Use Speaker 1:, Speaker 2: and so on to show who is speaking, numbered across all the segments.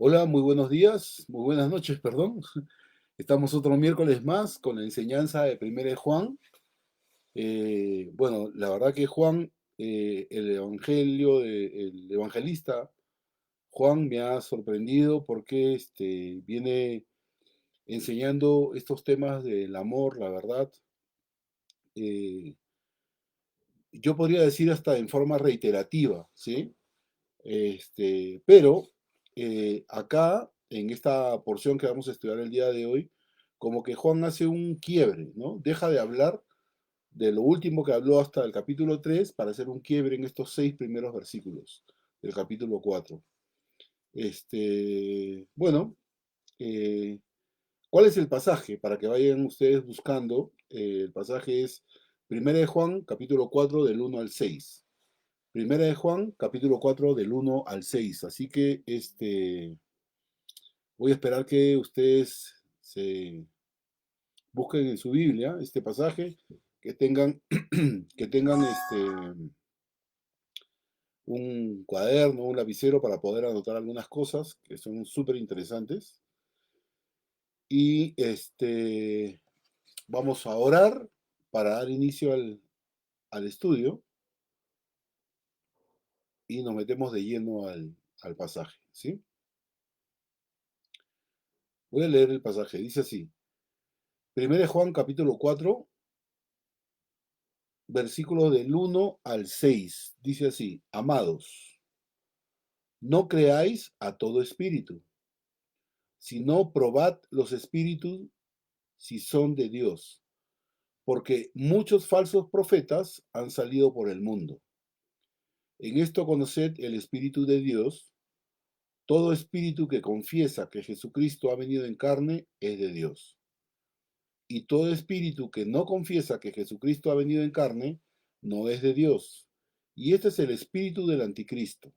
Speaker 1: Hola, muy buenos días, muy buenas noches, perdón. Estamos otro miércoles más con la enseñanza de Primera de Juan. Bueno, la verdad que Juan, el evangelista Juan me ha sorprendido porque viene enseñando estos temas del amor, la verdad. eh, yo podría decir hasta en forma reiterativa, ¿sí? Pero acá, en esta porción que vamos a estudiar el día de hoy, como que Juan hace un quiebre, ¿no? Deja de hablar de lo último que habló hasta el capítulo 3 para hacer un quiebre en estos 6 primeros versículos del capítulo 4. Bueno, eh, ¿cuál es el pasaje? Para que vayan ustedes buscando, el pasaje es 1 de Juan, capítulo 4, del 1 al 6. Primera de Juan, capítulo 4 del 1 al 6. Así que voy a esperar que ustedes se busquen en su Biblia este pasaje, que tengan, que tengan un cuaderno, un lapicero para poder anotar algunas cosas que son súper interesantes. Y vamos a orar para dar inicio al estudio y nos metemos de lleno al pasaje, ¿sí? Voy a leer el pasaje. Dice así. 1 de Juan capítulo 4, versículo del 1 al 6. Dice así, amados, no creáis a todo espíritu, sino probad los espíritus si son de Dios, porque muchos falsos profetas han salido por el mundo. En esto conoced el Espíritu de Dios. Todo espíritu que confiesa que Jesucristo ha venido en carne es de Dios. Y todo espíritu que no confiesa que Jesucristo ha venido en carne no es de Dios. Y este es el espíritu del anticristo,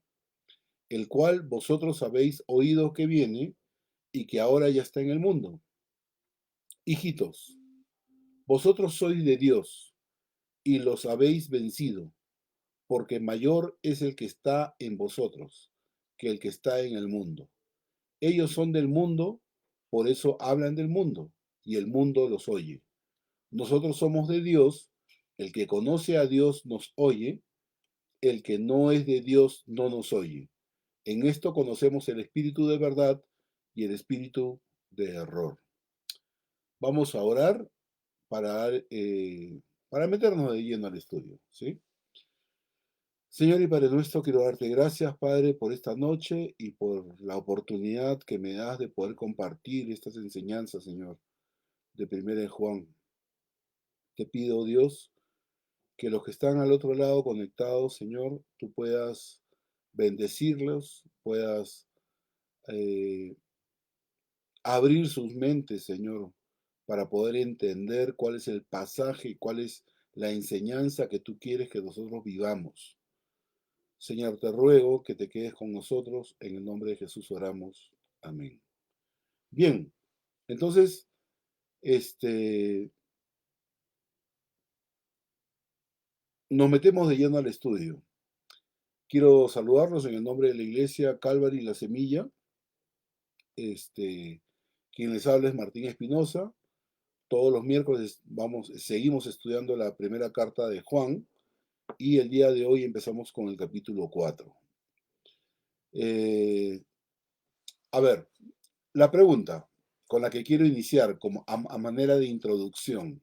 Speaker 1: el cual vosotros habéis oído que viene y que ahora ya está en el mundo. Hijitos, vosotros sois de Dios y los habéis vencido, porque mayor es el que está en vosotros que el que está en el mundo. Ellos son del mundo, por eso hablan del mundo, y el mundo los oye. Nosotros somos de Dios, el que conoce a Dios nos oye, el que no es de Dios no nos oye. En esto conocemos el espíritu de verdad y el espíritu de error. Vamos a orar para, para meternos de lleno al estudio, ¿sí? Señor y Padre nuestro, quiero darte gracias, Padre, por esta noche y por la oportunidad que me das de poder compartir estas enseñanzas, Señor, de Primera de Juan. Te pido, Dios, que los que están al otro lado conectados, Señor, tú puedas bendecirlos, puedas eh, abrir sus mentes, Señor, para poder entender cuál es el pasaje, cuál es la enseñanza que tú quieres que nosotros vivamos. Señor, te ruego que te quedes con nosotros. En el nombre de Jesús oramos. Amén. Bien, entonces, este, nos metemos de lleno al estudio. Quiero saludarlos en el nombre de la iglesia Calvary La Semilla. Este, quien les habla es Martín Espinosa. Todos los miércoles seguimos estudiando la primera carta de Juan y el día de hoy empezamos con el capítulo 4. Eh, a ver, la pregunta con la que quiero iniciar como a manera de introducción.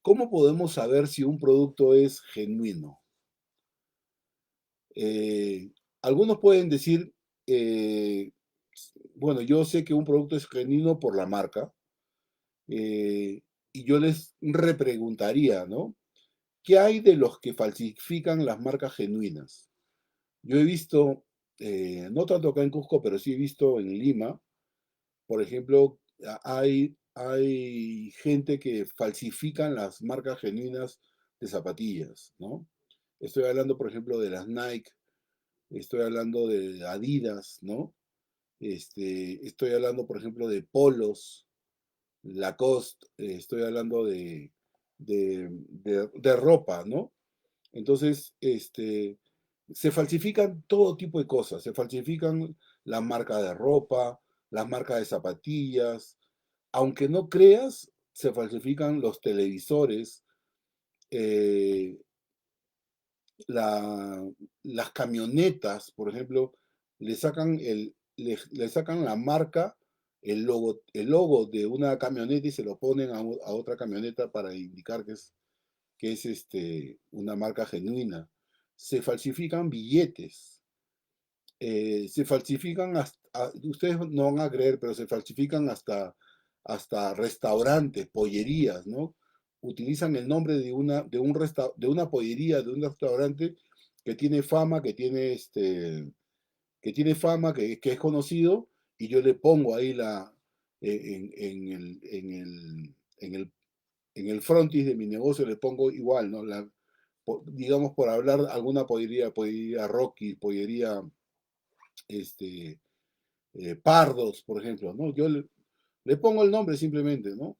Speaker 1: ¿Cómo podemos saber si un producto es genuino? Eh, Algunos pueden decir, eh, bueno, yo sé que un producto es genuino por la marca, y yo les repreguntaría, ¿no? ¿Qué hay de los que falsifican las marcas genuinas? Yo he visto, no tanto acá en Cusco, pero sí he visto en Lima, por ejemplo, hay gente que falsifican las marcas genuinas de zapatillas, ¿no? Estoy hablando, por ejemplo, de las Nike, estoy hablando de Adidas, ¿no? Estoy hablando, por ejemplo, de polos, Lacoste, estoy hablando de ropa, ¿no? Entonces, Se falsifican todo tipo de cosas, se falsifican las marcas de ropa, las marcas de zapatillas, aunque no creas, se falsifican los televisores, eh, la- las camionetas, por ejemplo, le sacan la marca, el logo de una camioneta y se lo ponen a otra camioneta para indicar que es una marca genuina. Se falsifican billetes, se falsifican ustedes no van a creer, pero se falsifican hasta restaurantes, pollerías, ¿no? Utilizan el nombre de una pollería, de un restaurante que tiene fama, que es conocido, y yo le pongo ahí en el frontis de mi negocio, le pongo igual, ¿no? Digamos, por hablar alguna pollería Rocky, pollería este, Pardos, por ejemplo, ¿no? Le pongo el nombre simplemente, ¿no?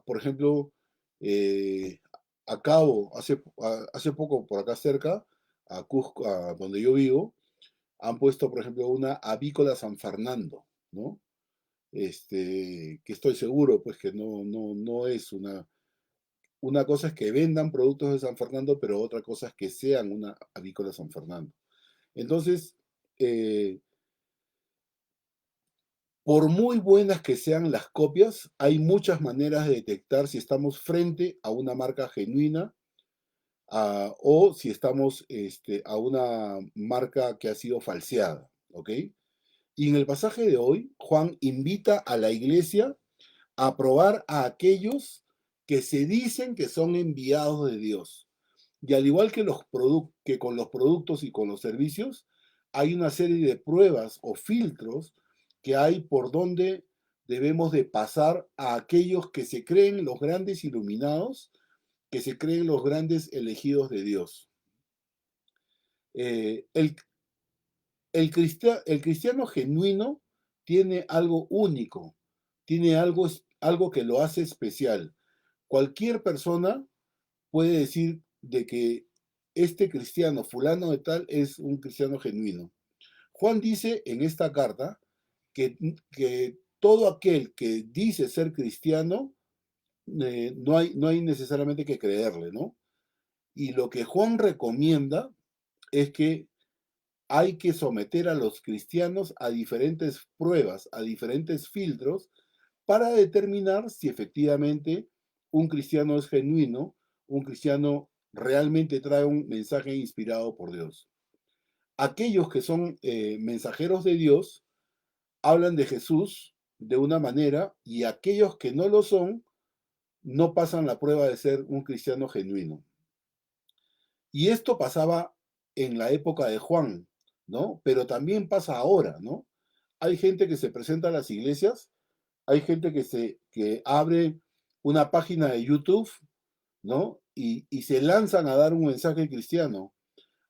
Speaker 1: Por ejemplo, eh, hace poco por acá cerca, a Cusco, a donde yo vivo, han puesto, por ejemplo, una avícola San Fernando, ¿no? Que estoy seguro, pues, que no es una cosa es que vendan productos de San Fernando, pero otra cosa es que sean una avícola San Fernando. Entonces, eh, por muy buenas que sean las copias, hay muchas maneras de detectar si estamos frente a una marca genuina o si estamos a una marca que ha sido falseada, ¿ok? Y en el pasaje de hoy, Juan invita a la iglesia a probar a aquellos que se dicen que son enviados de Dios. Y al igual que con los productos y con los servicios, hay una serie de pruebas o filtros que hay por donde debemos de pasar a aquellos que se creen los grandes iluminados, que se creen los grandes elegidos de Dios. Eh, el, el cristiano genuino tiene algo único, tiene algo que lo hace especial. Cualquier persona puede decir de que este cristiano, fulano de tal, es un cristiano genuino. Juan dice en esta carta que todo aquel que dice ser cristiano, no hay necesariamente que creerle, ¿no? Y lo que Juan recomienda es que hay que someter a los cristianos a diferentes pruebas, a diferentes filtros, para determinar si efectivamente un cristiano es genuino, un cristiano realmente trae un mensaje inspirado por Dios. Aquellos que son mensajeros de Dios hablan de Jesús de una manera y aquellos que no lo son no pasan la prueba de ser un cristiano genuino. Y esto pasaba en la época de Juan, ¿no? Pero también pasa ahora, ¿no? Hay gente que se presenta a las iglesias, hay gente que abre una página de YouTube, ¿no? Y se lanzan a dar un mensaje cristiano.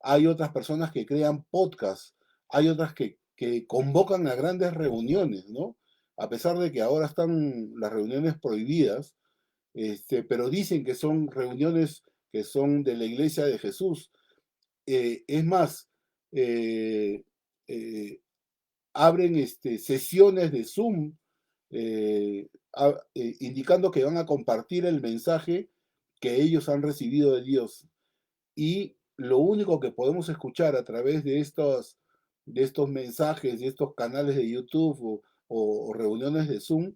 Speaker 1: Hay otras personas que crean podcasts, hay otras que convocan a grandes reuniones, ¿no? A pesar de que ahora están las reuniones prohibidas, pero dicen que son reuniones que son de la iglesia de Jesús. Es más, eh, eh, abren sesiones de Zoom indicando que van a compartir el mensaje que ellos han recibido de Dios. Y lo único que podemos escuchar a través de estos mensajes, de estos canales de YouTube o reuniones de Zoom,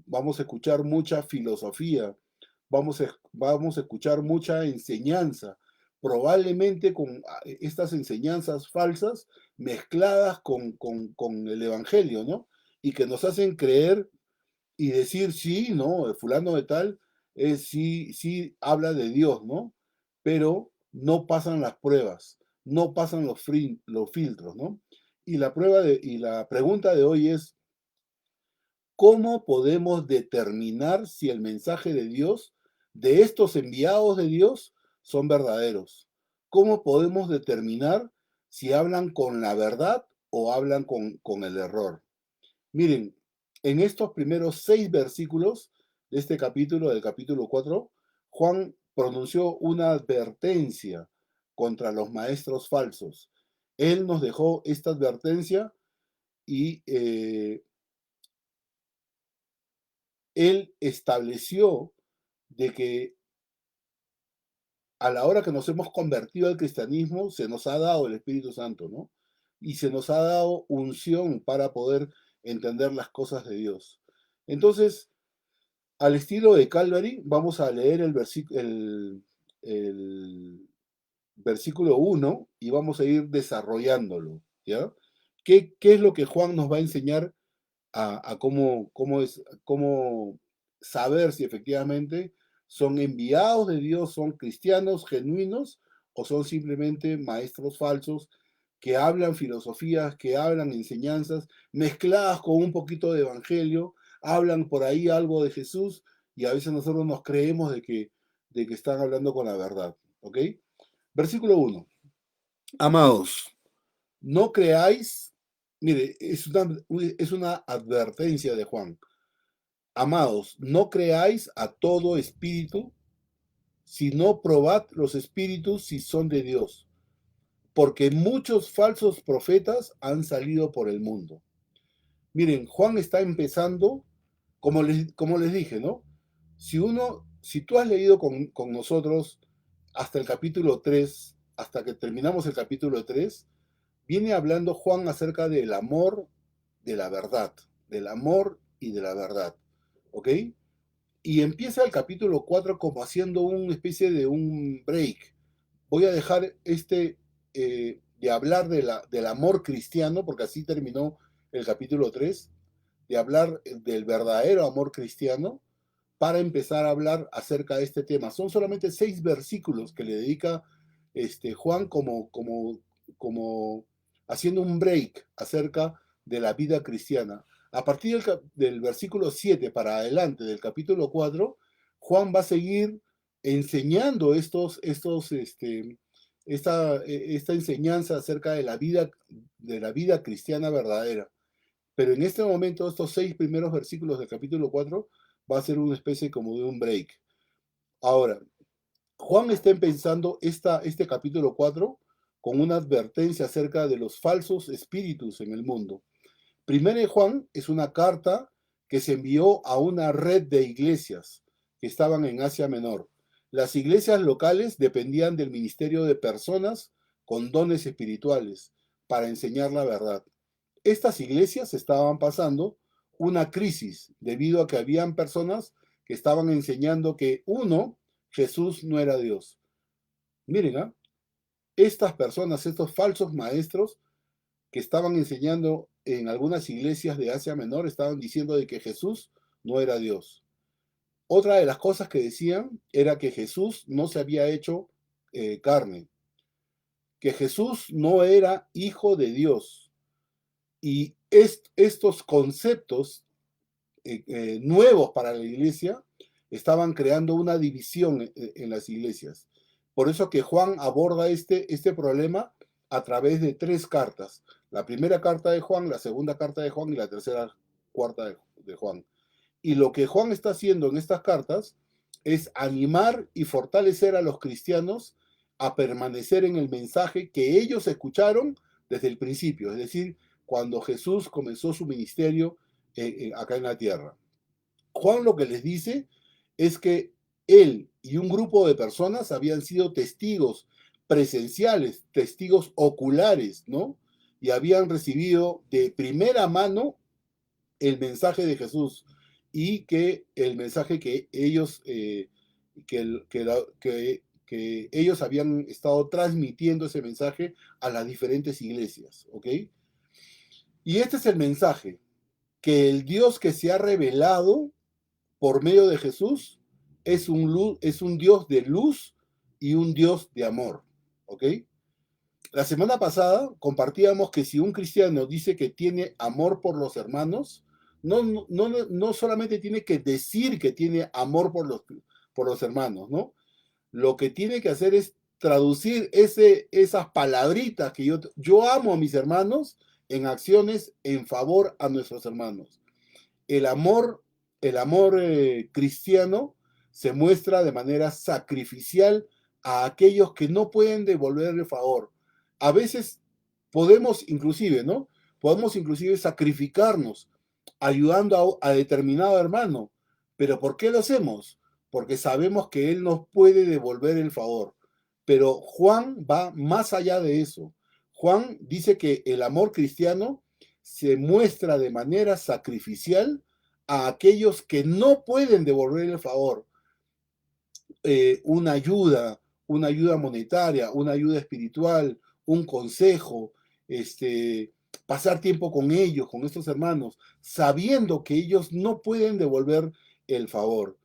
Speaker 1: vamos a escuchar mucha filosofía, vamos a escuchar mucha enseñanza, probablemente con estas enseñanzas falsas mezcladas con el Evangelio, ¿no? Y que nos hacen creer y decir, sí, no, fulano de tal, sí, sí habla de Dios, ¿no? Pero no pasan las pruebas, no pasan los filtros, ¿no? Y la pregunta de hoy es, ¿cómo podemos determinar si el mensaje de Dios, de estos enviados de Dios, son verdaderos? ¿Cómo podemos determinar si hablan con la verdad o hablan con el error? Miren, en estos primeros 6 versículos de este capítulo, del capítulo 4, Juan pronunció una advertencia contra los maestros falsos. Él nos dejó esta advertencia y Él estableció de que a la hora que nos hemos convertido al cristianismo, se nos ha dado el Espíritu Santo, ¿no? Y se nos ha dado unción para poder entender las cosas de Dios. Entonces, al estilo de Calvary, vamos a leer el versículo 1 y vamos a ir desarrollándolo, ¿ya? ¿Qué es lo que Juan nos va a enseñar a cómo saber si efectivamente son enviados de Dios, son cristianos genuinos o son simplemente maestros falsos que hablan filosofías, que hablan enseñanzas mezcladas con un poquito de evangelio, hablan por ahí algo de Jesús y a veces nosotros nos creemos de que están hablando con la verdad, ¿ok? Versículo 1. Amados, no creáis, mire, es una advertencia de Juan. Amados, no creáis a todo espíritu, sino probad los espíritus si son de Dios, porque muchos falsos profetas han salido por el mundo. Miren, Juan está empezando, como les dije, ¿no? Si tú has leído con nosotros hasta el capítulo 3, hasta que terminamos el capítulo 3, viene hablando Juan acerca del amor, de la verdad, del amor y de la verdad, ¿ok? Y empieza el capítulo 4 como haciendo una especie de un break. Voy a dejar de hablar del amor cristiano, porque así terminó el capítulo 3, de hablar del verdadero amor cristiano, para empezar a hablar acerca de este tema. Son solamente 6 versículos que le dedica Juan como haciendo un break acerca de la vida cristiana. A partir del versículo 7 para adelante del capítulo 4, Juan va a seguir enseñando esta enseñanza acerca de la vida cristiana verdadera. Pero en este momento, estos 6 primeros versículos del capítulo 4 va a ser una especie como de un break. Ahora, Juan está empezando este capítulo 4 con una advertencia acerca de los falsos espíritus en el mundo. Primero de Juan es una carta que se envió a una red de iglesias que estaban en Asia Menor. Las iglesias locales dependían del ministerio de personas con dones espirituales para enseñar la verdad. Estas iglesias estaban pasando una crisis debido a que habían personas que estaban enseñando que, uno, Jesús no era Dios. Miren, ¿ah? Estas personas, estos falsos maestros que estaban enseñando en algunas iglesias de Asia Menor, estaban diciendo de que Jesús no era Dios. Otra de las cosas que decían era que Jesús no se había hecho carne, que Jesús no era hijo de Dios. Y estos conceptos nuevos para la iglesia estaban creando una división en las iglesias. Por eso que Juan aborda este problema a través de 3 cartas. La primera carta de Juan, la segunda carta de Juan y la tercera cuarta de Juan. Y lo que Juan está haciendo en estas cartas es animar y fortalecer a los cristianos a permanecer en el mensaje que ellos escucharon desde el principio, es decir, cuando Jesús comenzó su ministerio acá en la tierra. Juan lo que les dice es que él y un grupo de personas habían sido testigos presenciales, testigos oculares, ¿no? Y habían recibido de primera mano el mensaje de Jesús y que el mensaje que ellos, que ellos habían estado transmitiendo ese mensaje a las diferentes iglesias, ¿ok? Y este es el mensaje, que el Dios que se ha revelado por medio de Jesús es un Dios de luz y un Dios de amor, ¿ok? La semana pasada compartíamos que si un cristiano dice que tiene amor por los hermanos, no solamente tiene que decir que tiene amor por los hermanos, ¿no? Lo que tiene que hacer es traducir esas palabritas que yo amo a mis hermanos en acciones en favor a nuestros hermanos. El amor, el amor cristiano se muestra de manera sacrificial a aquellos que no pueden devolverle favor. A veces podemos inclusive, ¿no? Podemos inclusive sacrificarnos ayudando a determinado hermano. ¿Pero por qué lo hacemos? Porque sabemos que Él nos puede devolver el favor. Pero Juan va más allá de eso. Juan dice que el amor cristiano se muestra de manera sacrificial a aquellos que no pueden devolver el favor. Una ayuda monetaria, una ayuda espiritual, un consejo, pasar tiempo con ellos, con estos hermanos, sabiendo que ellos no pueden devolver el favor.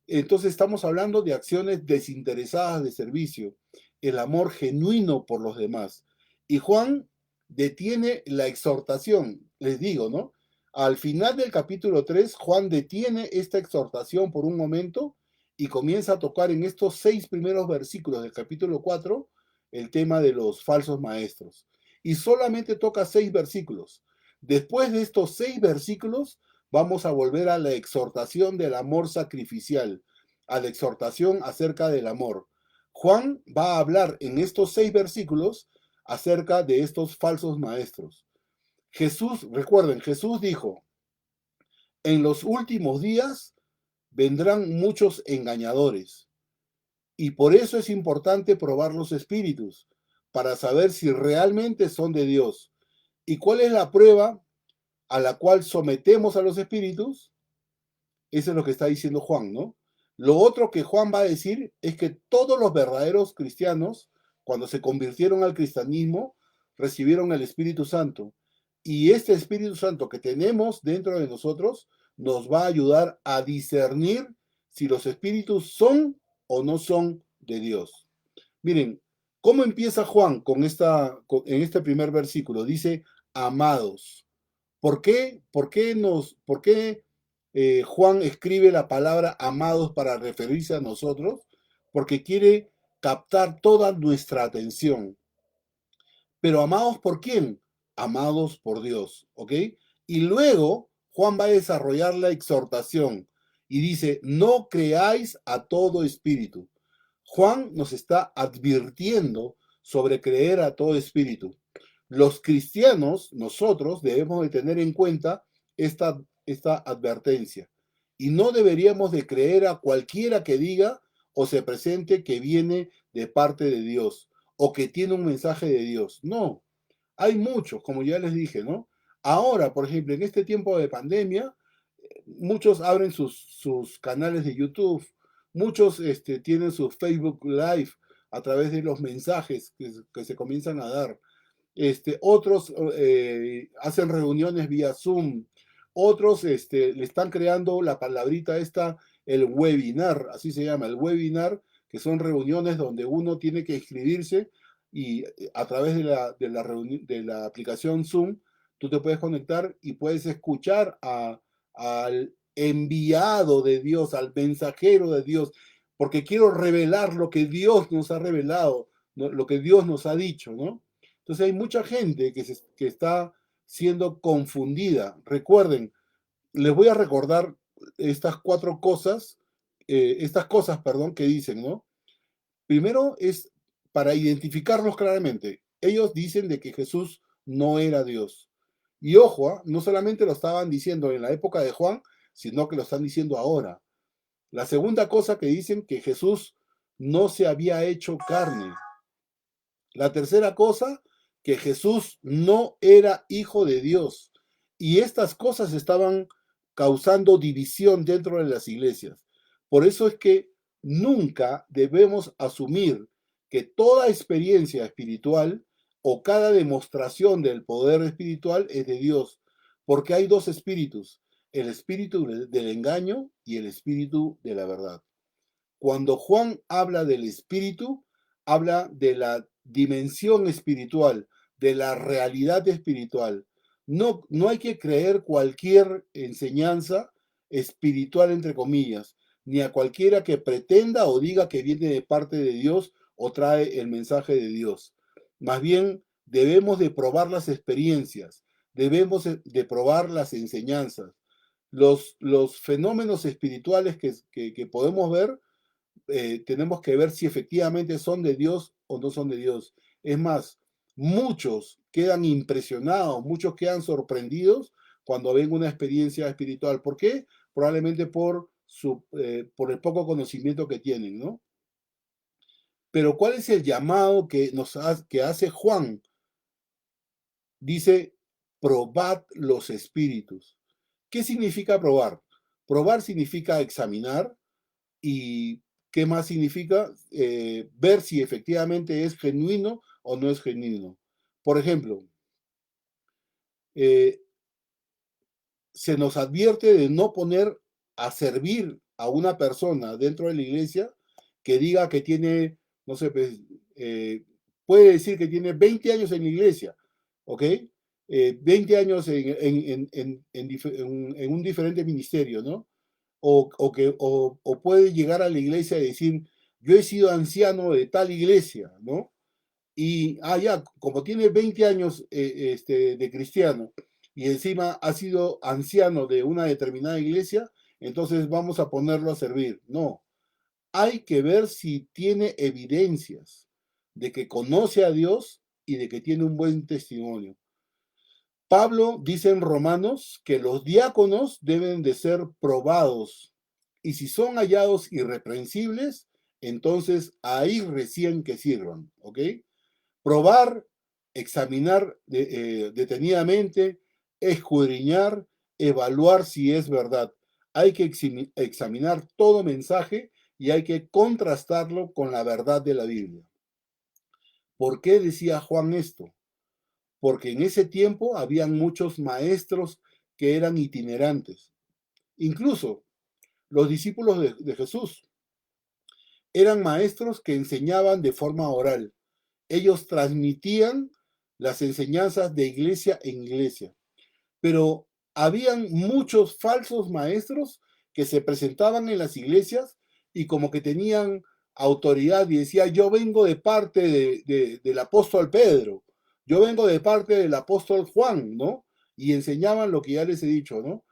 Speaker 1: Entonces estamos hablando de acciones desinteresadas de servicio, el amor genuino por los demás. Y Juan detiene la exhortación, les digo, ¿no? Al final del capítulo 3, Juan detiene esta exhortación por un momento y comienza a tocar en estos 6 primeros versículos del capítulo 4 el tema de los falsos maestros. Y solamente toca 6 versículos. Después de estos 6 versículos, vamos a volver a la exhortación del amor sacrificial, a la exhortación acerca del amor. Juan va a hablar en estos 6 versículos acerca de estos falsos maestros. Jesús, recuerden, Jesús dijo, en los últimos días vendrán muchos engañadores. Y por eso es importante probar los espíritus, para saber si realmente son de Dios. ¿Y cuál es la prueba a la cual sometemos a los espíritus? Eso es lo que está diciendo Juan, ¿no? Lo otro que Juan va a decir es que todos los verdaderos cristianos, cuando se convirtieron al cristianismo, recibieron el Espíritu Santo. Y este Espíritu Santo que tenemos dentro de nosotros nos va a ayudar a discernir si los espíritus son o no son de Dios. Miren, ¿cómo empieza Juan en este primer versículo? Dice, amados. ¿Por qué Juan escribe la palabra amados para referirse a nosotros? Porque quiere captar toda nuestra atención. Pero amados por quién? Amados por Dios, ¿ok? Y luego Juan va a desarrollar la exhortación y dice, no creáis a todo espíritu. Juan nos está advirtiendo sobre creer a todo espíritu. Los cristianos, nosotros, debemos de tener en cuenta esta advertencia. Y no deberíamos de creer a cualquiera que diga o se presente que viene de parte de Dios o que tiene un mensaje de Dios. No, hay muchos, como ya les dije, ¿no? Ahora, por ejemplo, en este tiempo de pandemia, muchos abren sus canales de YouTube, muchos tienen su Facebook Live a través de los mensajes que se comienzan a dar. Otros hacen reuniones vía Zoom, otros le están creando la palabrita esta, el webinar, así se llama, el webinar, que son reuniones donde uno tiene que inscribirse y a través de la aplicación Zoom, tú te puedes conectar y puedes escuchar al enviado de Dios, al mensajero de Dios, porque quiero revelar lo que Dios nos ha revelado, ¿no? Lo que Dios nos ha dicho, ¿no? Entonces hay mucha gente que está siendo confundida. Recuerden, les voy a recordar estas cosas, perdón, que dicen, ¿no? Primero es para identificarlos claramente. Ellos dicen de que Jesús no era Dios. Y ojo, no solamente lo estaban diciendo en la época de Juan, sino que lo están diciendo ahora. La segunda cosa que dicen que Jesús no se había hecho carne. La tercera cosa, que Jesús no era hijo de Dios. Y estas cosas estaban causando división dentro de las iglesias. Por eso es que nunca debemos asumir que toda experiencia espiritual o cada demostración del poder espiritual es de Dios, porque hay dos espíritus, el espíritu del engaño y el espíritu de la verdad. Cuando Juan habla del espíritu, habla de la dimensión espiritual, de la realidad espiritual. No hay que creer cualquier enseñanza espiritual, entre comillas, ni a cualquiera que pretenda o diga que viene de parte de Dios o trae el mensaje de Dios. Más bien, debemos de probar las experiencias, debemos de probar las enseñanzas. Los fenómenos espirituales que podemos ver, tenemos que ver si efectivamente son de Dios o no son de Dios. Es más, Muchos quedan impresionados, muchos quedan sorprendidos cuando ven una experiencia espiritual. ¿Por qué? Probablemente por el poco conocimiento que tienen, ¿no? Pero ¿cuál es el llamado que hace Juan? Dice, probad los espíritus. ¿Qué significa probar? Probar significa examinar. ¿Y qué más significa? Ver si efectivamente es genuino o no es genuino. Por ejemplo, eh, se nos advierte de no poner a servir a una persona dentro de la iglesia que diga que tiene, no sé, pues, puede decir que tiene 20 años en la iglesia, ¿ok? 20 años en un diferente ministerio, ¿no? O puede llegar a la iglesia y decir, yo he sido anciano de tal iglesia, ¿no? Y, ya, como tiene 20 años de cristiano y encima ha sido anciano de una determinada iglesia, entonces vamos a ponerlo a servir. No, hay que ver si tiene evidencias de que conoce a Dios y de que tiene un buen testimonio. Pablo dice en Romanos que los diáconos deben de ser probados y si son hallados irreprensibles, entonces ahí recién que sirvan, ¿ok? Probar, examinar detenidamente, escudriñar, evaluar si es verdad. Hay que examinar todo mensaje y hay que contrastarlo con la verdad de la Biblia. ¿Por qué decía Juan esto? Porque en ese tiempo habían muchos maestros que eran itinerantes. Incluso los discípulos de Jesús eran maestros que enseñaban de forma oral. Ellos transmitían las enseñanzas de iglesia en iglesia, pero habían muchos falsos maestros que se presentaban en las iglesias y como que tenían autoridad y decía, yo vengo de parte del apóstol Pedro, yo vengo de parte del apóstol Juan, ¿no? Y enseñaban lo que ya les he dicho, ¿no?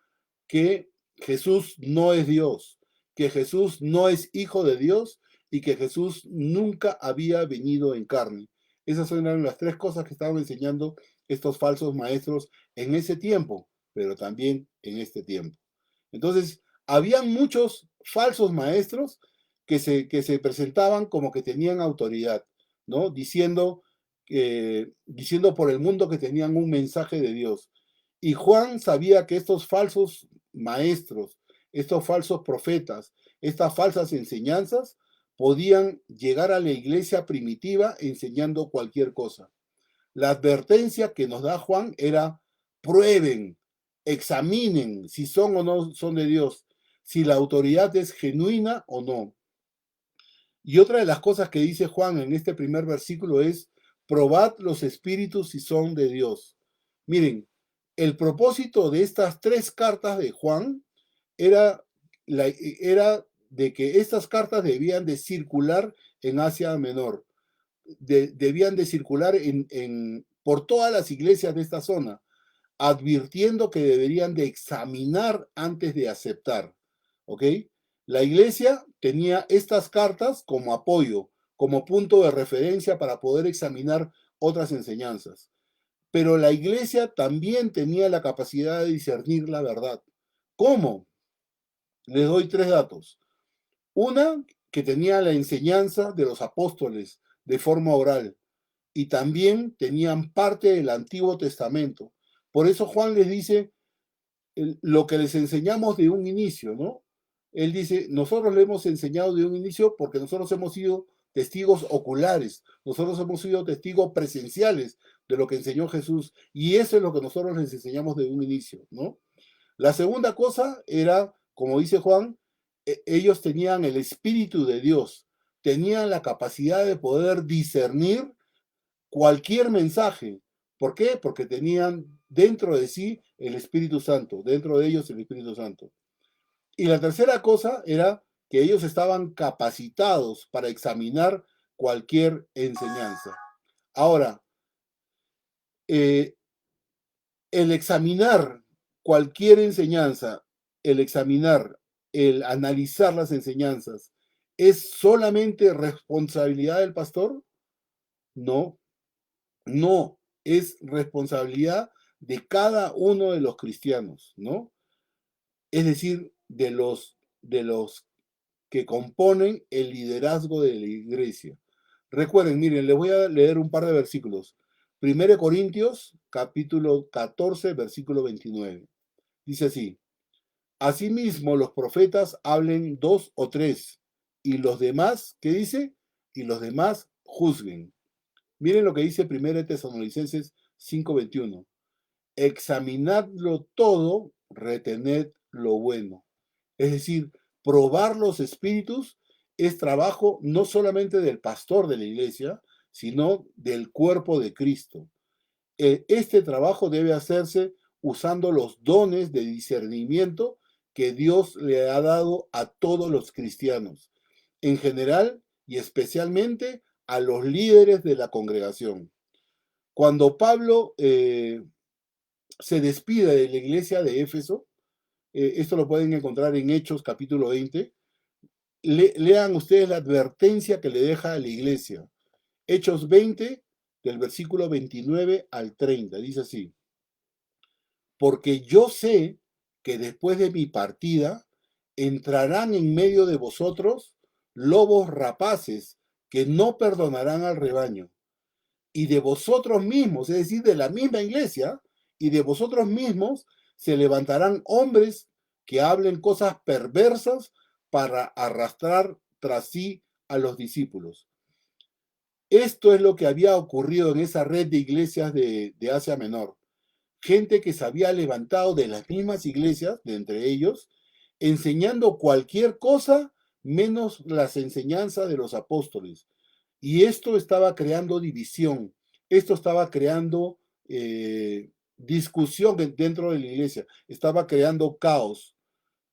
Speaker 1: Que Jesús no es Dios, que Jesús no es hijo de Dios y que Jesús nunca había venido en carne. Esas eran las tres cosas que estaban enseñando estos falsos maestros en ese tiempo, pero también en este tiempo. Entonces, habían muchos falsos maestros que se presentaban como que tenían autoridad, ¿no? Diciendo por el mundo que tenían un mensaje de Dios. Y Juan sabía que estos falsos maestros, estos falsos profetas, estas falsas enseñanzas podían llegar a la iglesia primitiva enseñando cualquier cosa. La advertencia que nos da Juan era: prueben, examinen si son o no son de Dios, si la autoridad es genuina o no. Y otra de las cosas que dice Juan en este primer versículo es: probad los espíritus si son de Dios. Miren, el propósito de estas tres cartas de Juan era, era de que estas cartas debían de circular en Asia Menor, debían de circular por todas las iglesias de esta zona, advirtiendo que deberían de examinar antes de aceptar, ¿ok? La iglesia tenía estas cartas como apoyo, como punto de referencia para poder examinar otras enseñanzas. Pero la iglesia también tenía la capacidad de discernir la verdad. ¿Cómo? Les doy tres datos. Una, que tenía la enseñanza de los apóstoles de forma oral y también tenían parte del Antiguo Testamento. Por eso Juan les dice lo que les enseñamos de un inicio, ¿no? Él dice, nosotros le hemos enseñado de un inicio porque nosotros hemos sido testigos oculares, nosotros hemos sido testigos presenciales de lo que enseñó Jesús y eso es lo que nosotros les enseñamos de un inicio, ¿no? La segunda cosa era, como dice Juan, ellos tenían el Espíritu de Dios, tenían la capacidad de poder discernir cualquier mensaje. ¿Por qué? Porque tenían dentro de sí el Espíritu Santo, dentro de ellos el Espíritu Santo. Y la tercera cosa era que ellos estaban capacitados para examinar cualquier enseñanza. Ahora, eh, el examinar cualquier enseñanza, el examinar, el analizar las enseñanzas, ¿es solamente responsabilidad del pastor? No. No, es responsabilidad de cada uno de los cristianos, ¿no? Es decir, de los que componen el liderazgo de la iglesia. Recuerden, miren, les voy a leer un par de versículos. 1 Corintios, capítulo 14, versículo 29. Dice así: asimismo los profetas hablen dos o tres, y los demás, ¿qué dice? Y los demás juzguen. Miren lo que dice 1 Tesalonicenses 5:21. Examinadlo todo, retened lo bueno. Es decir, probar los espíritus es trabajo no solamente del pastor de la iglesia, sino del cuerpo de Cristo. Este trabajo debe hacerse usando los dones de discernimiento que Dios le ha dado a todos los cristianos, en general y especialmente a los líderes de la congregación. Cuando Pablo se despide de la iglesia de Éfeso, esto lo pueden encontrar en Hechos capítulo 20, lean ustedes la advertencia que le deja a la iglesia. Hechos 20, del versículo 29 al 30, dice así: porque yo sé que después de mi partida entrarán en medio de vosotros lobos rapaces que no perdonarán al rebaño. Y de vosotros mismos, es decir, de la misma iglesia, y de vosotros mismos se levantarán hombres que hablen cosas perversas para arrastrar tras sí a los discípulos. Esto es lo que había ocurrido en esa red de iglesias de Asia Menor. Gente que se había levantado de las mismas iglesias, de entre ellos, enseñando cualquier cosa menos las enseñanzas de los apóstoles. Y esto estaba creando división, esto estaba creando discusión dentro de la iglesia, estaba creando caos.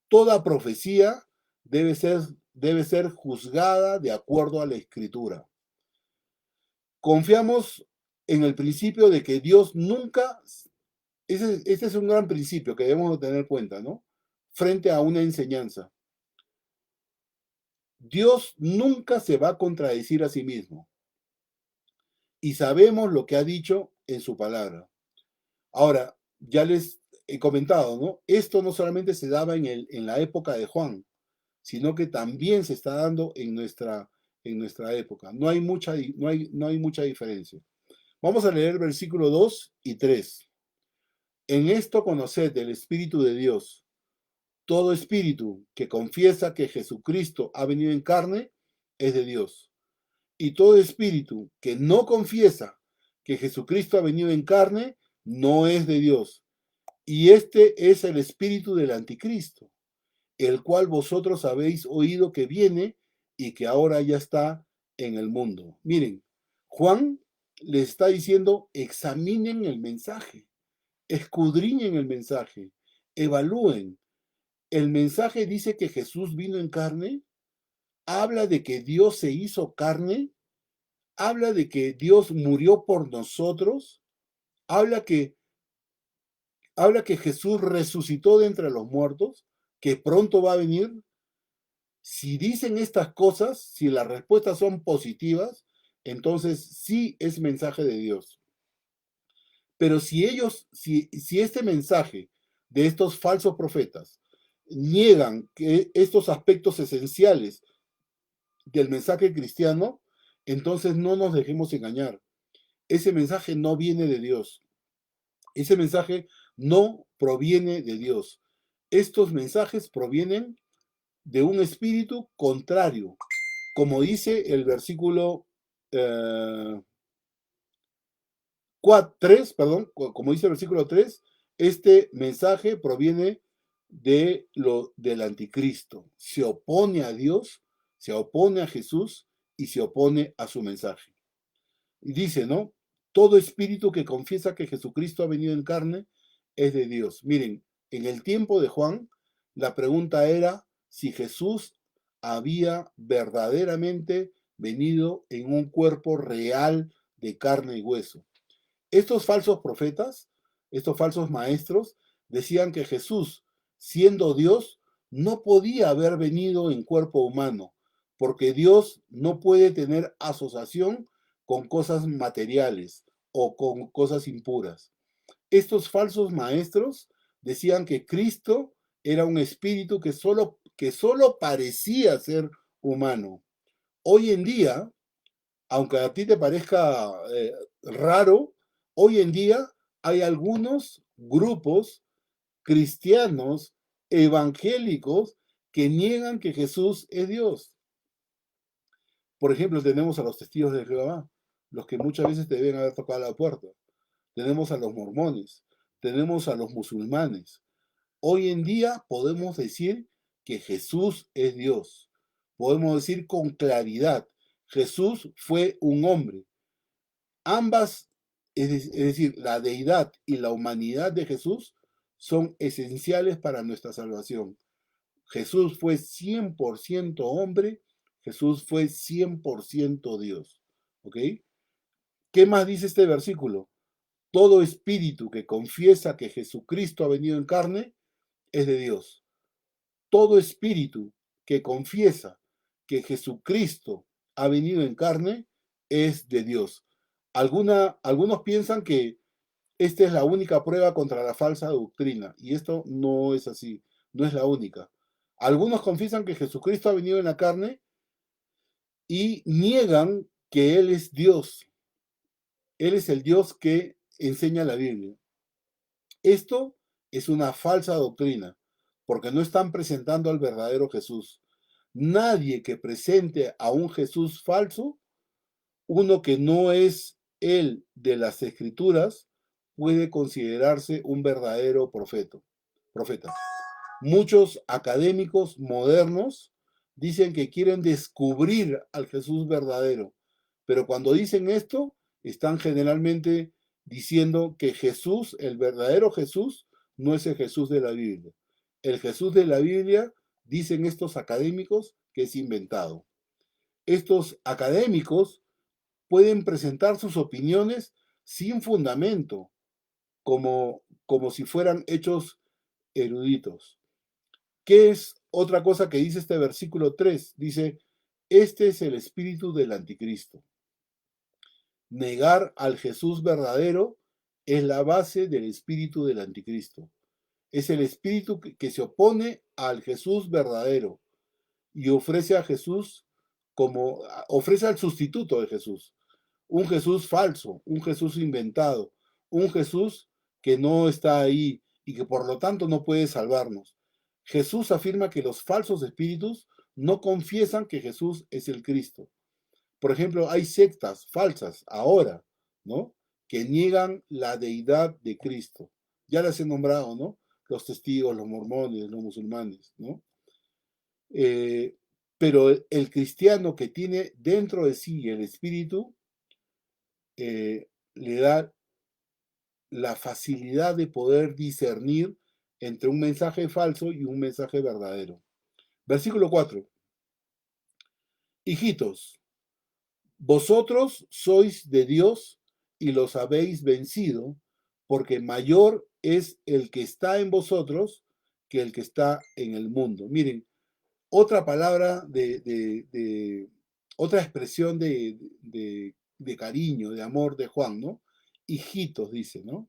Speaker 1: Toda profecía debe ser juzgada de acuerdo a la escritura. Confiamos en el principio de que Dios nunca, ese es un gran principio que debemos tener en cuenta, ¿no? Frente a una enseñanza. Dios nunca se va a contradecir a sí mismo. Y sabemos lo que ha dicho en su palabra. Ahora, ya les he comentado, ¿no? Esto no solamente se daba en la época de Juan, sino que también se está dando en nuestra época. No hay mucha diferencia. Vamos a leer versículo 2 y 3. En esto conoced el Espíritu de Dios. Todo espíritu que confiesa que Jesucristo ha venido en carne es de Dios. Y todo espíritu que no confiesa que Jesucristo ha venido en carne no es de Dios. Y este es el espíritu del anticristo, el cual vosotros habéis oído que viene y que ahora ya está en el mundo. Miren, Juan les está diciendo: examinen el mensaje, escudriñen el mensaje, evalúen. El mensaje dice que Jesús vino en carne, habla de que Dios se hizo carne, habla de que Dios murió por nosotros, habla que, habla que Jesús resucitó de entre los muertos, que pronto va a venir. Si dicen estas cosas, si las respuestas son positivas, entonces sí es mensaje de Dios. Pero si este mensaje de estos falsos profetas niegan que estos aspectos esenciales del mensaje cristiano, entonces no nos dejemos engañar. Ese mensaje no viene de Dios. Ese mensaje no proviene de Dios. Estos mensajes provienen de un espíritu contrario. Como dice el versículo 3, perdón, como dice el versículo 3, este mensaje proviene del anticristo. Se opone a Dios, se opone a Jesús y se opone a su mensaje. Y dice, ¿no? Todo espíritu que confiesa que Jesucristo ha venido en carne es de Dios. Miren, en el tiempo de Juan, la pregunta era si Jesús había verdaderamente venido en un cuerpo real de carne y hueso. Estos falsos profetas, estos falsos maestros, decían que Jesús, siendo Dios, no podía haber venido en cuerpo humano, porque Dios no puede tener asociación con cosas materiales o con cosas impuras. Estos falsos maestros decían que Cristo era un espíritu que solo parecía ser humano. Hoy en día, aunque a ti te parezca raro, hoy en día hay algunos grupos cristianos evangélicos que niegan que Jesús es Dios. Por ejemplo, tenemos a los testigos de Jehová, los que muchas veces te deben haber tocado la puerta. Tenemos a los mormones, tenemos a los musulmanes. Hoy en día podemos decir que Jesús es Dios. Podemos decir con claridad, Jesús fue un hombre. Ambas, es decir, la deidad y la humanidad de Jesús son esenciales para nuestra salvación. Jesús fue 100% hombre, Jesús fue 100% Dios. ¿Ok? ¿Qué más dice este versículo? Todo espíritu que confiesa que Jesucristo ha venido en carne es de Dios. Todo espíritu que confiesa que Jesucristo ha venido en carne es de Dios. Algunos piensan que esta es la única prueba contra la falsa doctrina, y esto no es así, no es la única. Algunos confiesan que Jesucristo ha venido en la carne y niegan que Él es Dios. Él es el Dios que enseña la Biblia. Esto es una falsa doctrina, porque no están presentando al verdadero Jesús. Nadie que presente a un Jesús falso, uno que no es el de las Escrituras, puede considerarse un verdadero profeta. Muchos académicos modernos dicen que quieren descubrir al Jesús verdadero, pero cuando dicen esto, están generalmente diciendo que Jesús, el verdadero Jesús, no es el Jesús de la Biblia. El Jesús de la Biblia, dicen estos académicos, que es inventado. Estos académicos pueden presentar sus opiniones sin fundamento, como si fueran hechos eruditos. ¿Qué es otra cosa que dice este versículo 3? Dice, este es el espíritu del anticristo. Negar al Jesús verdadero es la base del espíritu del anticristo. Es el espíritu que se opone al Jesús verdadero y ofrece a Jesús ofrece al sustituto de Jesús. Un Jesús falso, un Jesús inventado, un Jesús que no está ahí y que por lo tanto no puede salvarnos. Jesús afirma que los falsos espíritus no confiesan que Jesús es el Cristo. Por ejemplo, hay sectas falsas ahora, ¿no? Que niegan la deidad de Cristo. Ya las he nombrado, ¿no? Los testigos, los mormones, los musulmanes, ¿no? Pero el cristiano que tiene dentro de sí el espíritu le da la facilidad de poder discernir entre un mensaje falso y un mensaje verdadero. Versículo 4. Hijitos, vosotros sois de Dios y los habéis vencido, porque mayor es el que está en vosotros que el que está en el mundo. Miren, otra palabra otra expresión de cariño, de amor de Juan, ¿no? Hijitos, dice, ¿no?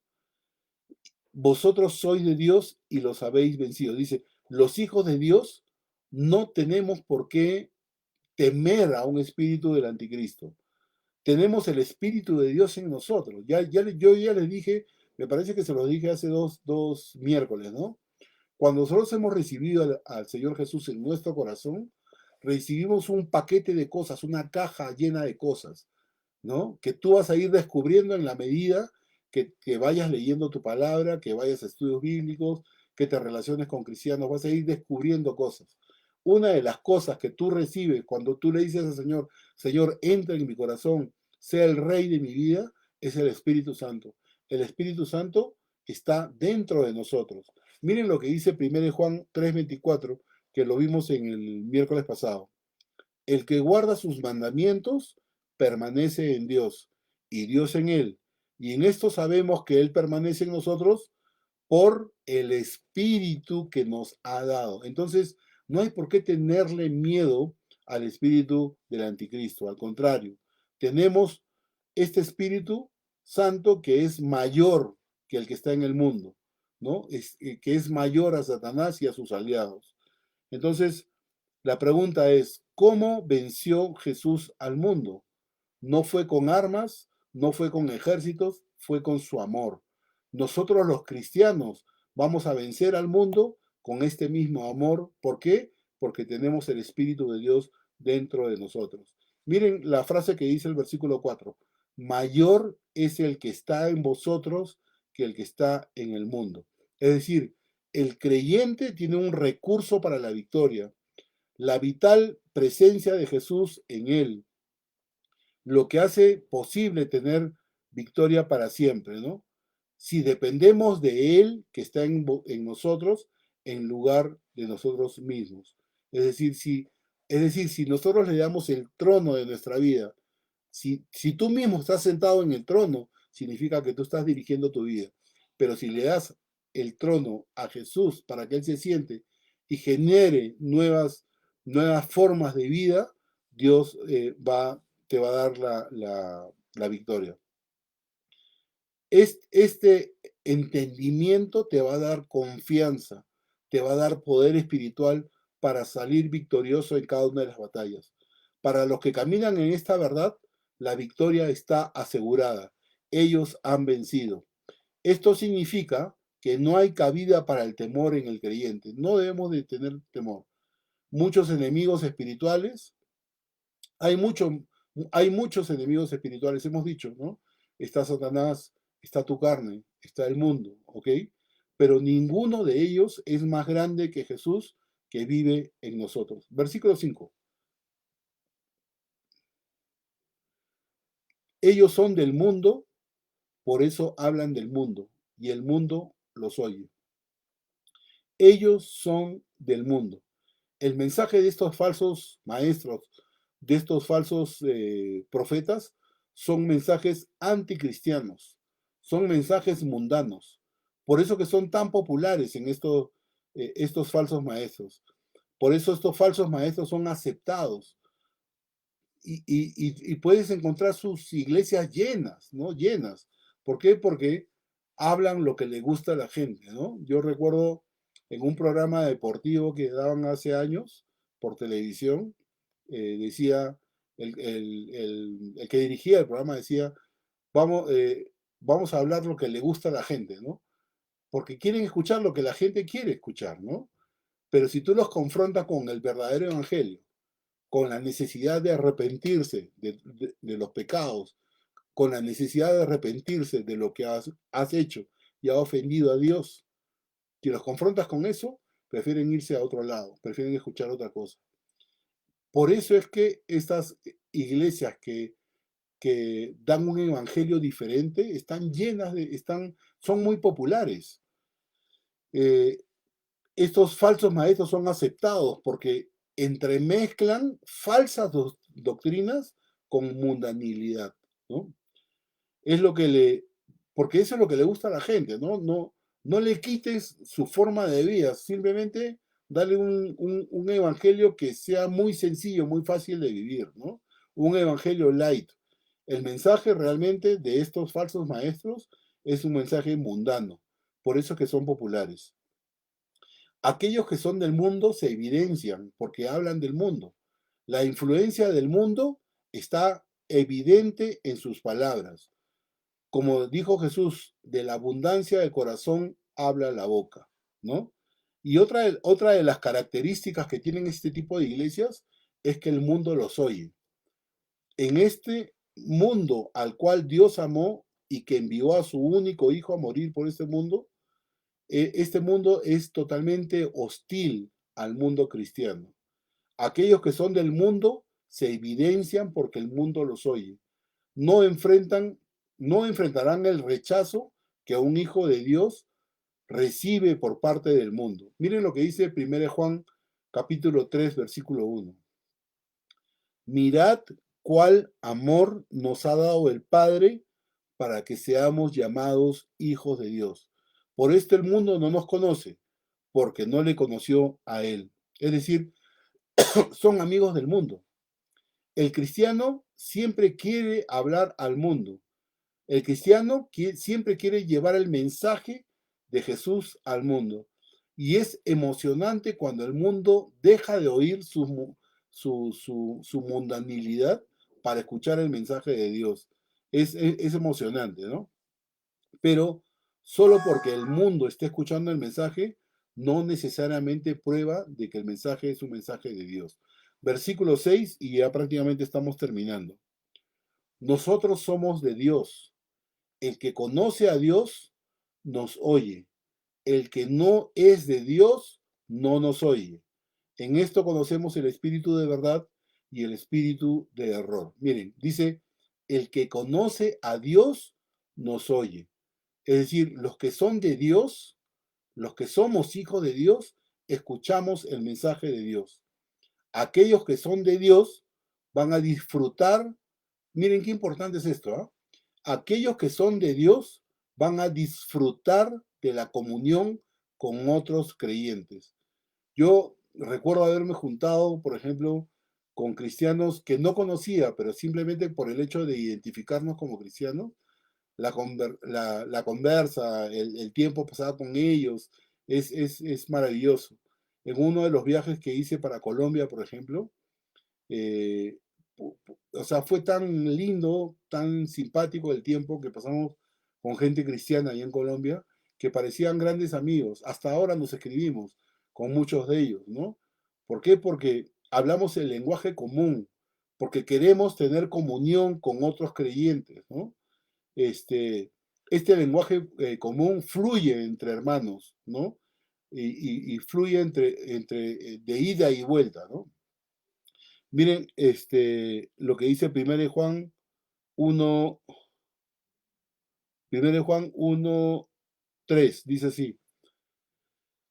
Speaker 1: Vosotros sois de Dios y los habéis vencido. Dice, los hijos de Dios no tenemos por qué temer a un espíritu del anticristo. Tenemos el espíritu de Dios en nosotros. Yo ya les dije, me parece que se los dije hace dos miércoles, ¿no? Cuando nosotros hemos recibido al Señor Jesús en nuestro corazón, recibimos un paquete de cosas, una caja llena de cosas, ¿no? Que tú vas a ir descubriendo en la medida que vayas leyendo tu palabra, que vayas a estudios bíblicos, que te relaciones con cristianos, vas a ir descubriendo cosas. Una de las cosas que tú recibes cuando tú le dices al Señor, Señor, entra en mi corazón, sea el rey de mi vida, es el Espíritu Santo. El Espíritu Santo está dentro de nosotros. Miren lo que dice 1 Juan 3:24, que lo vimos en el miércoles pasado. El que guarda sus mandamientos permanece en Dios y Dios en él. Y en esto sabemos que Él permanece en nosotros por el Espíritu que nos ha dado. Entonces, no hay por qué tenerle miedo al espíritu del anticristo. Al contrario, tenemos este espíritu Santo que es mayor que el que está en el mundo, ¿no? Que es mayor a Satanás y a sus aliados. Entonces, la pregunta es, ¿cómo venció Jesús al mundo? No fue con armas, no fue con ejércitos, fue con su amor. Nosotros los cristianos vamos a vencer al mundo con este mismo amor. ¿Por qué? Porque tenemos el Espíritu de Dios dentro de nosotros. Miren la frase que dice el versículo 4. Mayor es el que está en vosotros que el que está en el mundo. Es decir, el creyente tiene un recurso para la victoria, la vital presencia de Jesús en él, lo que hace posible tener victoria para siempre, ¿no? Si dependemos de Él, que está en nosotros, en lugar de nosotros mismos. Es decir, si nosotros le damos el trono de nuestra vida, si tú mismo estás sentado en el trono, significa que tú estás dirigiendo tu vida. Pero si le das el trono a Jesús para que Él se siente y genere nuevas formas de vida, Dios te va a dar la victoria. Este entendimiento te va a dar confianza, te va a dar poder espiritual para salir victorioso en cada una de las batallas. Para los que caminan en esta verdad, la victoria está asegurada. Ellos han vencido. Esto significa que no hay cabida para el temor en el creyente. No debemos de tener temor. Muchos enemigos espirituales, hay, mucho, hay muchos enemigos espirituales, hemos dicho, ¿no? Está Satanás, está tu carne, está el mundo, ¿ok? Pero ninguno de ellos es más grande que Jesús que vive en nosotros. Versículo 5. Ellos son del mundo, por eso hablan del mundo, y el mundo los oye. Ellos son del mundo. El mensaje de estos falsos maestros, de estos falsos profetas, son mensajes anticristianos, son mensajes mundanos. Por eso que son tan populares en estos falsos maestros. Por eso estos falsos maestros son aceptados. Y puedes encontrar sus iglesias llenas, ¿no? Llenas. ¿Por qué? Porque hablan lo que le gusta a la gente, ¿no? Yo recuerdo en un programa deportivo que daban hace años por televisión, decía, el que dirigía el programa decía, vamos a hablar lo que le gusta a la gente, ¿no? Porque quieren escuchar lo que la gente quiere escuchar, ¿no? Pero si tú los confrontas con el verdadero evangelio, con la necesidad de arrepentirse de los pecados, con la necesidad de arrepentirse de lo que has hecho y ha ofendido a Dios, si los confrontas con eso, prefieren irse a otro lado, prefieren escuchar otra cosa. Por eso es que estas iglesias que dan un evangelio diferente están llenas son muy populares. Estos falsos maestros son aceptados porque entremezclan falsas doctrinas con mundanilidad, ¿no? Es lo que porque eso es lo que le gusta a la gente, ¿no? No le quites su forma de vida, simplemente dale un evangelio que sea muy sencillo, muy fácil de vivir, ¿no? Un evangelio light. El mensaje realmente de estos falsos maestros es un mensaje mundano, por eso es que son populares. Aquellos que son del mundo se evidencian porque hablan del mundo. La influencia del mundo está evidente en sus palabras. Como dijo Jesús, de la abundancia del corazón habla la boca, ¿no? Y otra de las características que tienen este tipo de iglesias es que el mundo los oye. En este mundo al cual Dios amó y que envió a su único hijo a morir por este mundo es totalmente hostil al mundo cristiano. Aquellos que son del mundo se evidencian porque el mundo los oye. No enfrentarán el rechazo que un hijo de Dios recibe por parte del mundo. Miren lo que dice 1 Juan capítulo 3, versículo 1. Mirad cuál amor nos ha dado el Padre para que seamos llamados hijos de Dios. Por esto el mundo no nos conoce, porque no le conoció a Él. Es decir, son amigos del mundo. El cristiano siempre quiere hablar al mundo. El cristiano siempre quiere llevar el mensaje de Jesús al mundo. Y es emocionante cuando el mundo deja de oír su mundanilidad para escuchar el mensaje de Dios. Es emocionante, ¿no? Pero solo porque el mundo esté escuchando el mensaje, no necesariamente prueba de que el mensaje es un mensaje de Dios. Versículo 6 y ya prácticamente estamos terminando. Nosotros somos de Dios. El que conoce a Dios nos oye. El que no es de Dios no nos oye. En esto conocemos el espíritu de verdad y el espíritu de error. Miren, dice, el que conoce a Dios nos oye. Es decir, los que son de Dios, los que somos hijos de Dios, escuchamos el mensaje de Dios. Aquellos que son de Dios van a disfrutar, miren qué importante es esto, ¿eh? Aquellos que son de Dios van a disfrutar de la comunión con otros creyentes. Yo recuerdo haberme juntado, por ejemplo, con cristianos que no conocía, pero simplemente por el hecho de identificarnos como cristianos, la conversa, el tiempo pasado con ellos, es maravilloso. En uno de los viajes que hice para Colombia, por ejemplo, eh, o sea, fue tan lindo, tan simpático el tiempo que pasamos con gente cristiana ahí en Colombia, que parecían grandes amigos. Hasta ahora nos escribimos con muchos de ellos, ¿no? ¿Por qué? Porque hablamos el lenguaje común, porque queremos tener comunión con otros creyentes, ¿no? Este lenguaje común fluye entre hermanos, ¿no? Y fluye entre de ida y vuelta, ¿no? Miren, lo que dice 1 de Juan 1, 3, dice así,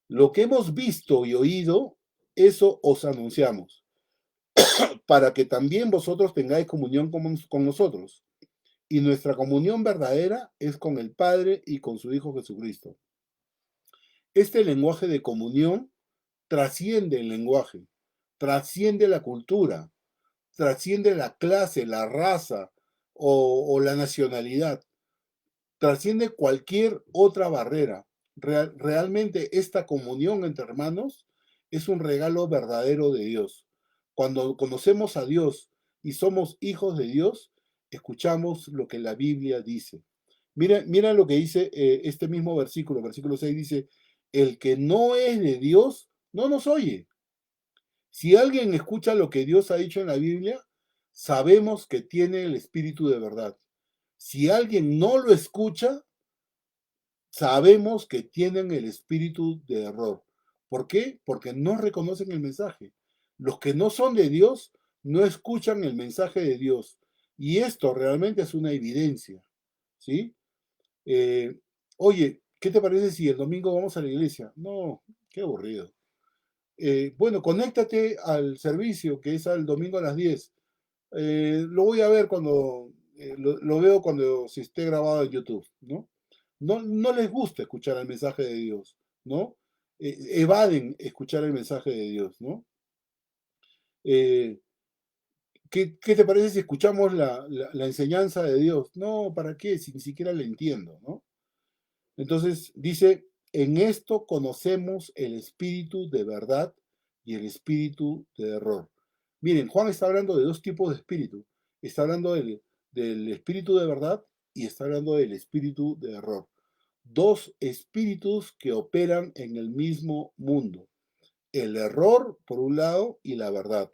Speaker 1: lo que hemos visto y oído, eso os anunciamos, para que también vosotros tengáis comunión con nosotros. Y nuestra comunión verdadera es con el Padre y con su Hijo Jesucristo. Este lenguaje de comunión trasciende el lenguaje, trasciende la cultura, trasciende la clase, la raza o la nacionalidad, trasciende cualquier otra barrera. Realmente esta comunión entre hermanos es un regalo verdadero de Dios. Cuando conocemos a Dios y somos hijos de Dios, escuchamos lo que la Biblia dice. Mira lo que dice este mismo versículo 6 dice, el que no es de Dios no nos oye. Si alguien escucha lo que Dios ha dicho en la Biblia, sabemos que tiene el Espíritu de verdad. Si alguien no lo escucha, sabemos que tienen el espíritu de error. ¿Por qué? Porque no reconocen el mensaje. Los que no son de Dios no escuchan el mensaje de Dios. Y esto realmente es una evidencia. ¿Sí? Eh, Oye, ¿qué te parece si el domingo vamos a la iglesia? No, qué aburrido. Bueno, conéctate al servicio que es el domingo a las 10. Lo voy a ver cuando, lo veo cuando se esté grabado en YouTube, ¿no? No les gusta escuchar el mensaje de Dios, ¿no? Evaden escuchar el mensaje de Dios, ¿no? Eh, ¿qué te parece si escuchamos la enseñanza de Dios? No, ¿para qué? Si ni siquiera la entiendo, ¿no? Entonces dice, en esto conocemos el espíritu de verdad y el espíritu de error. Miren, Juan está hablando de dos tipos de espíritu. Está hablando del espíritu de verdad y está hablando del espíritu de error. Dos espíritus que operan en el mismo mundo. El error, por un lado, y la verdad.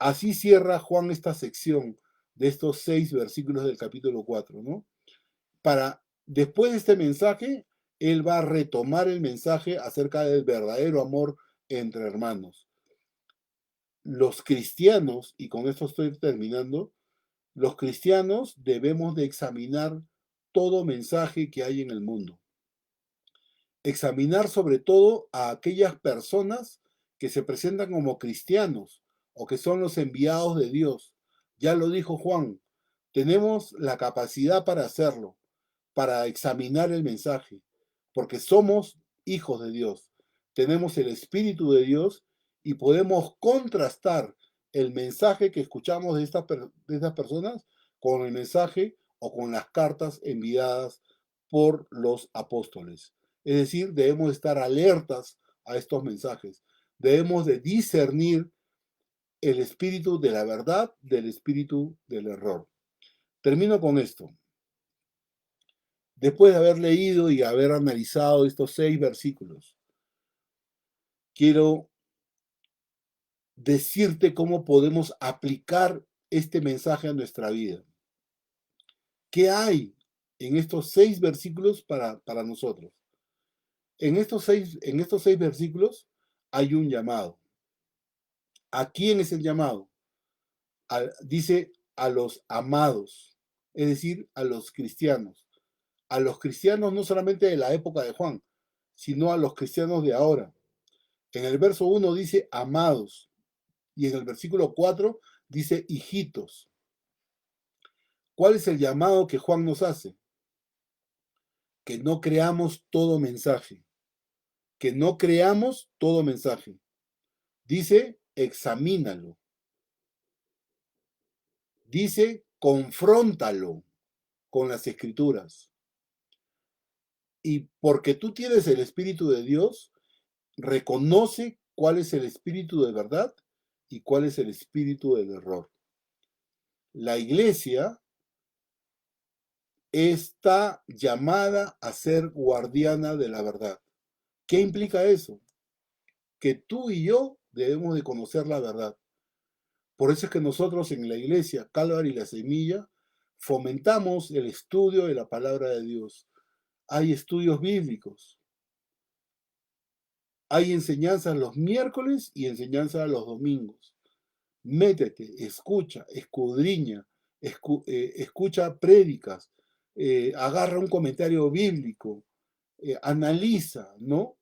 Speaker 1: Así cierra Juan esta sección de estos 6 versículos del capítulo 4, ¿no? Para, después de este mensaje, él va a retomar el mensaje acerca del verdadero amor entre hermanos. Los cristianos, y con esto estoy terminando, los cristianos debemos de examinar todo mensaje que hay en el mundo. Examinar sobre todo a aquellas personas que se presentan como cristianos o que son los enviados de Dios. Ya lo dijo Juan, tenemos la capacidad para hacerlo, para examinar el mensaje, porque somos hijos de Dios, tenemos el Espíritu de Dios y podemos contrastar el mensaje que escuchamos de estas personas con el mensaje o con las cartas enviadas por los apóstoles. Es decir, debemos estar alertas a estos mensajes. Debemos de discernir el espíritu de la verdad del espíritu del error. Termino con esto. Después de haber leído y haber analizado estos 6 versículos, quiero decirte cómo podemos aplicar este mensaje a nuestra vida. ¿Qué hay en estos 6 versículos para nosotros? En estos seis versículos hay un llamado. ¿A quién es el llamado? Dice a los amados, es decir, a los cristianos. A los cristianos no solamente de la época de Juan, sino a los cristianos de ahora. En el verso 1 dice amados y en el versículo 4 dice hijitos. ¿Cuál es el llamado que Juan nos hace? Que no creamos todo mensaje. Que no creamos todo mensaje. Dice, examínalo. Dice, confróntalo con las escrituras. Y porque tú tienes el Espíritu de Dios, reconoce cuál es el espíritu de verdad y cuál es el espíritu del error. La iglesia está llamada a ser guardiana de la verdad. ¿Qué implica eso? Que tú y yo debemos de conocer la verdad. Por eso es que nosotros en la iglesia Calvary y la Semilla fomentamos el estudio de la palabra de Dios. Hay estudios bíblicos. Hay enseñanzas los miércoles y enseñanzas los domingos. Métete, escucha, escudriña, escucha prédicas, agarra un comentario bíblico, analiza, ¿no?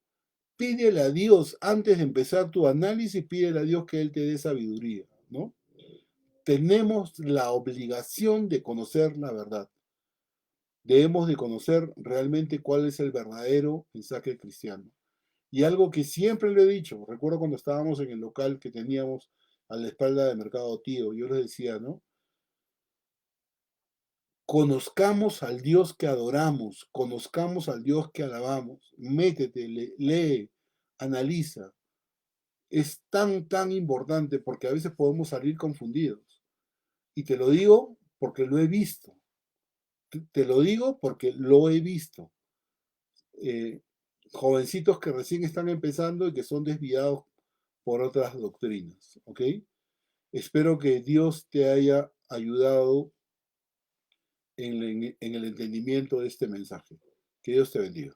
Speaker 1: Pídele a Dios, antes de empezar tu análisis, pídele a Dios que Él te dé sabiduría, ¿no? Tenemos la obligación de conocer la verdad. Debemos de conocer realmente cuál es el verdadero mensaje cristiano. Y algo que siempre le he dicho, recuerdo cuando estábamos en el local que teníamos a la espalda de Mercado Tío, yo les decía, ¿no? Conozcamos al Dios que adoramos, conozcamos al Dios que alabamos, métete, lee, analiza. Es tan importante porque a veces podemos salir confundidos. Y te lo digo porque lo he visto. Te lo digo porque lo he visto. Jovencitos que recién están empezando y que son desviados por otras doctrinas, ¿ok? Espero que Dios te haya ayudado en el entendimiento de este mensaje. Que Dios te bendiga.